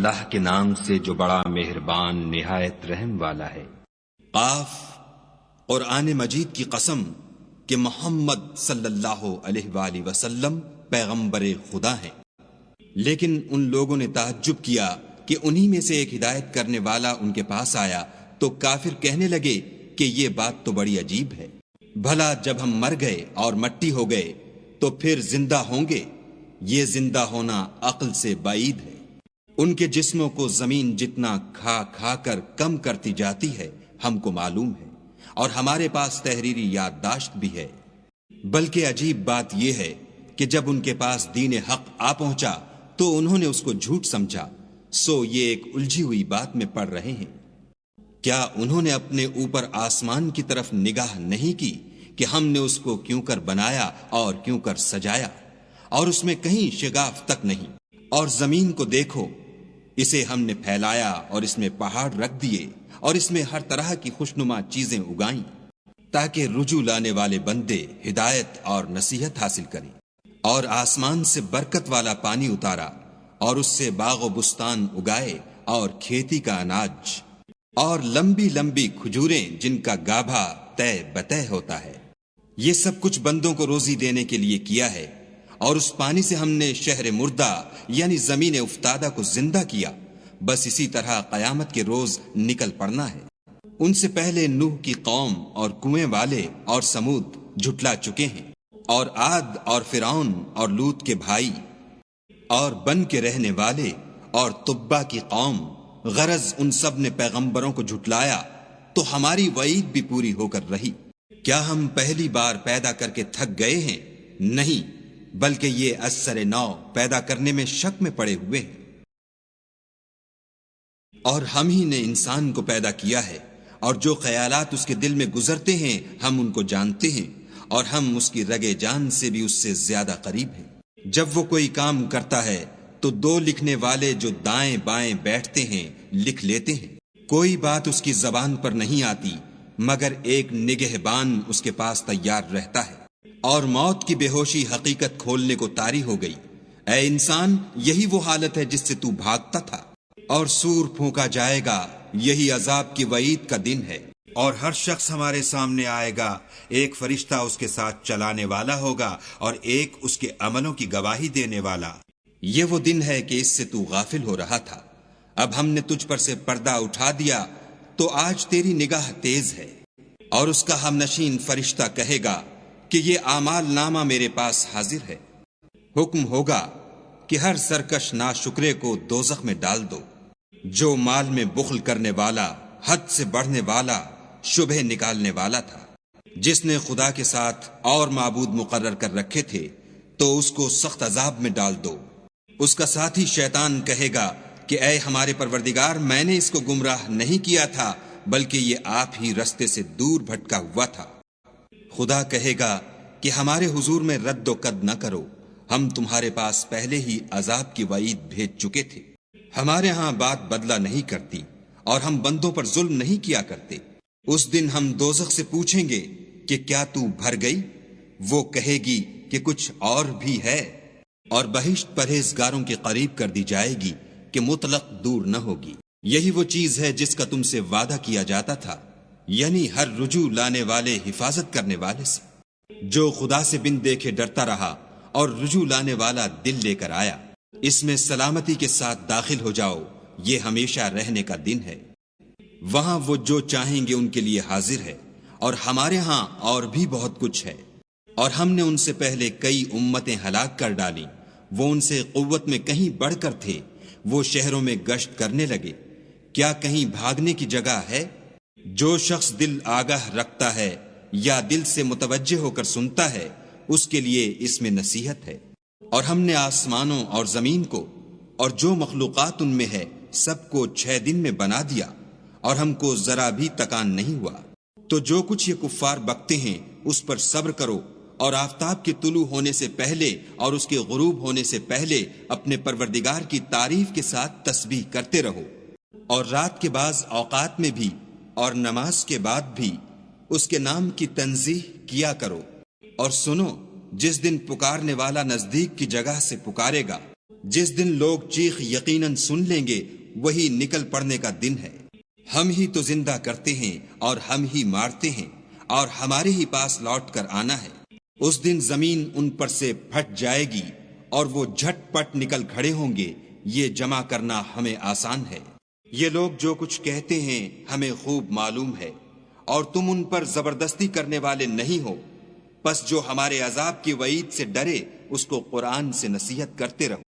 اللہ کے نام سے جو بڑا مہربان نہایت رحم والا ہے۔ قاف، قرآن مجید کی قسم کہ محمد صلی اللہ علیہ وآلہ وسلم پیغمبر خدا ہیں۔ لیکن ان لوگوں نے تعجب کیا کہ انہی میں سے ایک ہدایت کرنے والا ان کے پاس آیا تو کافر کہنے لگے کہ یہ بات تو بڑی عجیب ہے، بھلا جب ہم مر گئے اور مٹی ہو گئے تو پھر زندہ ہوں گے؟ یہ زندہ ہونا عقل سے بعید ہے۔ ان کے جسموں کو زمین جتنا کھا کھا کر کم کرتی جاتی ہے ہم کو معلوم ہے، اور ہمارے پاس تحریری یادداشت بھی ہے۔ بلکہ عجیب بات یہ ہے کہ جب ان کے پاس دین حق آ پہنچا تو انہوں نے اس کو جھوٹ سمجھا، سو یہ ایک الجھی ہوئی بات میں پڑ رہے ہیں۔ کیا انہوں نے اپنے اوپر آسمان کی طرف نگاہ نہیں کی کہ ہم نے اس کو کیوں کر بنایا اور کیوں کر سجایا، اور اس میں کہیں شگاف تک نہیں؟ اور زمین کو دیکھو، اسے ہم نے پھیلایا اور اس میں پہاڑ رکھ دیے اور اس میں ہر طرح کی خوشنما چیزیں اگائیں تاکہ رجوع لانے والے بندے ہدایت اور نصیحت حاصل کریں۔ اور آسمان سے برکت والا پانی اتارا اور اس سے باغ و بستان اگائے اور کھیتی کا اناج اور لمبی لمبی کھجوریں جن کا گابھا طے بطے ہوتا ہے۔ یہ سب کچھ بندوں کو روزی دینے کے لیے کیا ہے۔ اور اس پانی سے ہم نے شہر مردہ یعنی زمین افتادہ کو زندہ کیا، بس اسی طرح قیامت کے روز نکل پڑنا ہے۔ ان سے پہلے نوح کی قوم اور کنویں والے اور سمود جھٹلا چکے ہیں، اور عاد اور فرعون اور لوط کے بھائی اور بن کے رہنے والے اور تبا کی قوم، غرض ان سب نے پیغمبروں کو جھٹلایا تو ہماری وعید بھی پوری ہو کر رہی۔ کیا ہم پہلی بار پیدا کر کے تھک گئے ہیں؟ نہیں، بلکہ یہ اثر نو پیدا کرنے میں شک میں پڑے ہوئے ہیں۔ اور ہم ہی نے انسان کو پیدا کیا ہے، اور جو خیالات اس کے دل میں گزرتے ہیں ہم ان کو جانتے ہیں، اور ہم اس کی رگے جان سے بھی اس سے زیادہ قریب ہیں۔ جب وہ کوئی کام کرتا ہے تو دو لکھنے والے جو دائیں بائیں بیٹھتے ہیں لکھ لیتے ہیں۔ کوئی بات اس کی زبان پر نہیں آتی مگر ایک نگہبان اس کے پاس تیار رہتا ہے۔ اور موت کی بے ہوشی حقیقت کھولنے کو طاری ہو گئی۔ اے انسان، یہی وہ حالت ہے جس سے تو بھاگتا تھا۔ اور سور پھونکا جائے گا، یہی عذاب کی وعید کا دن ہے۔ اور ہر شخص ہمارے سامنے آئے گا، ایک فرشتہ اس کے ساتھ چلانے والا ہوگا اور ایک اس کے عملوں کی گواہی دینے والا۔ یہ وہ دن ہے کہ اس سے تو غافل ہو رہا تھا، اب ہم نے تجھ پر سے پردہ اٹھا دیا تو آج تیری نگاہ تیز ہے۔ اور اس کا ہم نشین فرشتہ کہے گا کہ یہ اعمال نامہ میرے پاس حاضر ہے۔ حکم ہوگا کہ ہر سرکش ناشکرے کو دوزخ میں ڈال دو۔ جو مال میں بخل کرنے والا، حد سے بڑھنے والا، شبہ نکالنے والا تھا، جس نے خدا کے ساتھ اور معبود مقرر کر رکھے تھے، تو اس کو سخت عذاب میں ڈال دو۔ اس کا ساتھی شیطان کہے گا کہ اے ہمارے پروردگار، میں نے اس کو گمراہ نہیں کیا تھا بلکہ یہ آپ ہی رستے سے دور بھٹکا ہوا تھا۔ خدا کہے گا کہ ہمارے حضور میں رد و قد نہ کرو، ہم تمہارے پاس پہلے ہی عذاب کی وعید بھیج چکے تھے۔ ہمارے ہاں بات بدلہ نہیں کرتی اور ہم بندوں پر ظلم نہیں کیا کرتے۔ اس دن ہم دوزخ سے پوچھیں گے کہ کیا تو بھر گئی؟ وہ کہے گی کہ کچھ اور بھی ہے، اور بہشت پرہیزگاروں کے قریب کر دی جائے گی کہ مطلق دور نہ ہوگی۔ یہی وہ چیز ہے جس کا تم سے وعدہ کیا جاتا تھا، یعنی ہر رجوع لانے والے حفاظت کرنے والے سے۔ جو خدا سے بن دیکھے ڈرتا رہا اور رجوع لانے والا دل لے کر آیا، اس میں سلامتی کے ساتھ داخل ہو جاؤ، یہ ہمیشہ رہنے کا دن ہے۔ وہاں وہ جو چاہیں گے ان کے لیے حاضر ہے، اور ہمارے ہاں اور بھی بہت کچھ ہے۔ اور ہم نے ان سے پہلے کئی امتیں ہلاک کر ڈالیں، وہ ان سے قوت میں کہیں بڑھ کر تھے، وہ شہروں میں گشت کرنے لگے، کیا کہیں بھاگنے کی جگہ ہے؟ جو شخص دل آگاہ رکھتا ہے یا دل سے متوجہ ہو کر سنتا ہے، اس کے لیے اس میں نصیحت ہے۔ اور ہم نے آسمانوں اور زمین کو اور جو مخلوقات ان میں ہے سب کو 6 دن میں بنا دیا، اور ہم کو ذرا بھی تکان نہیں ہوا۔ تو جو کچھ یہ کفار بکتے ہیں اس پر صبر کرو، اور آفتاب کے طلوع ہونے سے پہلے اور اس کے غروب ہونے سے پہلے اپنے پروردگار کی تعریف کے ساتھ تسبیح کرتے رہو، اور رات کے بعض اوقات میں بھی اور نماز کے بعد بھی اس کے نام کی تنزیح کیا کرو۔ اور سنو، جس دن پکارنے والا نزدیک کی جگہ سے پکارے گا جس دن لوگ چیخ یقیناً سن لیں گے وہی نکل پڑنے کا دن ہے۔ ہم ہی تو زندہ کرتے ہیں اور ہم ہی مارتے ہیں اور ہمارے ہی پاس لوٹ کر آنا ہے۔ اس دن زمین ان پر سے پھٹ جائے گی اور وہ جھٹ پٹ نکل کھڑے ہوں گے۔ یہ جمع کرنا ہمیں آسان ہے۔ یہ لوگ جو کچھ کہتے ہیں ہمیں خوب معلوم ہے، اور تم ان پر زبردستی کرنے والے نہیں ہو۔ پس جو ہمارے عذاب کی وعید سے ڈرے اس کو قرآن سے نصیحت کرتے رہو۔